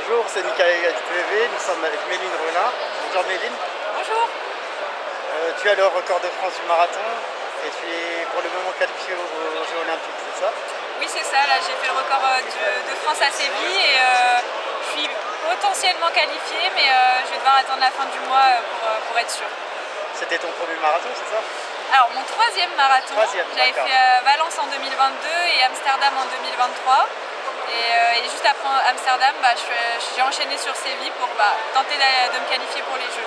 Bonjour, c'est Michael TV, nous sommes avec Méline Renard. Bonjour Méline. Bonjour. Tu as le record de France du marathon et tu es pour le moment qualifié aux Jeux Olympiques, c'est ça? Oui, c'est ça, là j'ai fait le record de France à Séville et je suis potentiellement qualifiée, mais je vais devoir attendre la fin du mois pour être sûre. C'était ton premier marathon, c'est ça? Alors mon troisième marathon, j'avais fait Valence en 2022 et Amsterdam en 2023. Et juste après Amsterdam, j'ai enchaîné sur Séville pour tenter de me qualifier pour les Jeux.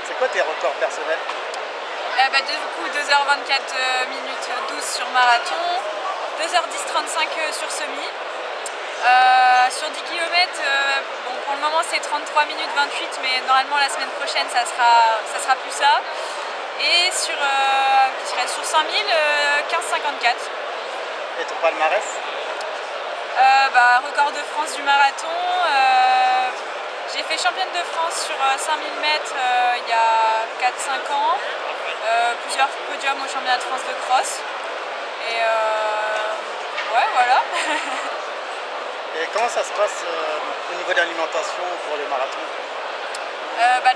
C'est quoi tes records personnels? Du coup 2h24 minutes 12 sur marathon, 2h10 35 sur semi. Sur 10 km, pour le moment c'est 33 minutes 28, mais normalement la semaine prochaine ça sera plus ça. Et sur 5000, 15,54. Et ton palmarès? Record de France du marathon. J'ai fait championne de France sur 5000 mètres il y a 4-5 ans. Plusieurs podiums au championnat de France de cross. Et ouais, voilà. Et comment ça se passe au niveau de l'alimentation pour les marathons?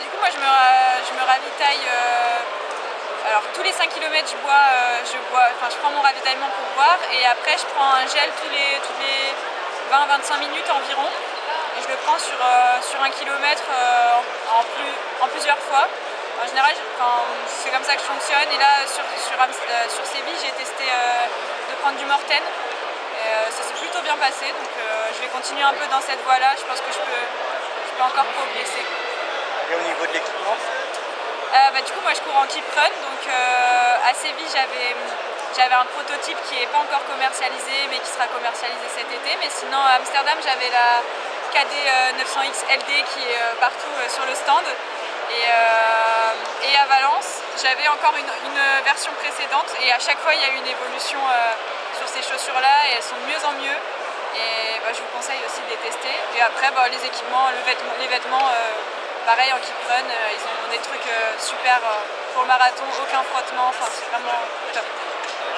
Du coup, moi je me ravitaille. Alors tous les 5 km je prends mon ravitaillement pour boire et après je prends un gel tous les 20-25 minutes environ et je le prends sur 1 km en plusieurs fois. En général c'est comme ça que je fonctionne et là sur Séville j'ai testé de prendre du Morten et ça s'est plutôt bien passé, donc je vais continuer un peu dans cette voie là. Je pense que je peux encore progresser. Et au niveau de l'équipement? Du coup moi je cours en keep run, donc à Séville j'avais un prototype qui n'est pas encore commercialisé mais qui sera commercialisé cet été, mais sinon à Amsterdam j'avais la KD 900X LD qui est partout sur le stand et à Valence j'avais encore une version précédente et à chaque fois il y a eu une évolution sur ces chaussures là et elles sont de mieux en mieux et je vous conseille aussi de les tester. Et après les équipements, les vêtements pareil en keep run, ils ont des trucs super pour le marathon, aucun frottement, c'est vraiment top.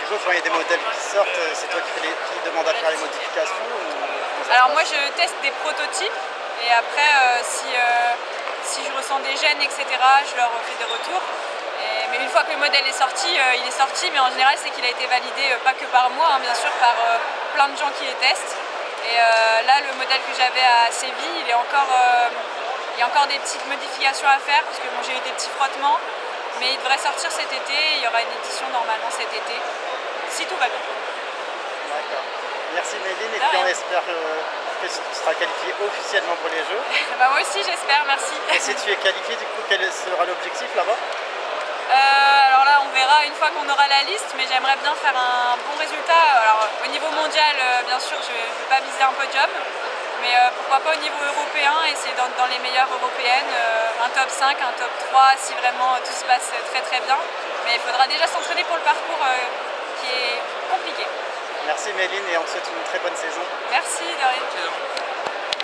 Du coup, quand il y a des modèles qui sortent, c'est toi qui demandes à faire les modifications Alors moi je teste des prototypes et après si je ressens des gênes, etc., je leur fais des retours. Mais une fois que le modèle est sorti, il est sorti, mais en général c'est qu'il a été validé pas que par moi, bien sûr, par plein de gens qui les testent. Et là le modèle que j'avais à Séville, il y a encore des petites modifications à faire parce que j'ai eu des petits frottements, mais il devrait sortir cet été. Il y aura une édition normalement cet été, si tout va bien. D'accord. Merci Méline, et puis on espère que tu seras qualifiée officiellement pour les Jeux. Moi aussi j'espère, merci. Et si tu es qualifiée, du coup, quel sera l'objectif là-bas? Alors là on verra une fois qu'on aura la liste, mais j'aimerais bien faire un bon résultat. Alors au niveau mondial, bien sûr je ne vais pas viser un podium, mais pourquoi pas au niveau européen, essayer dans les meilleures européennes, un top 5, un top 3 si vraiment tout se passe très très bien. Mais il faudra déjà s'entraîner pour le parcours qui est compliqué. Merci Méline et on te souhaite une très bonne saison. Merci, de rien.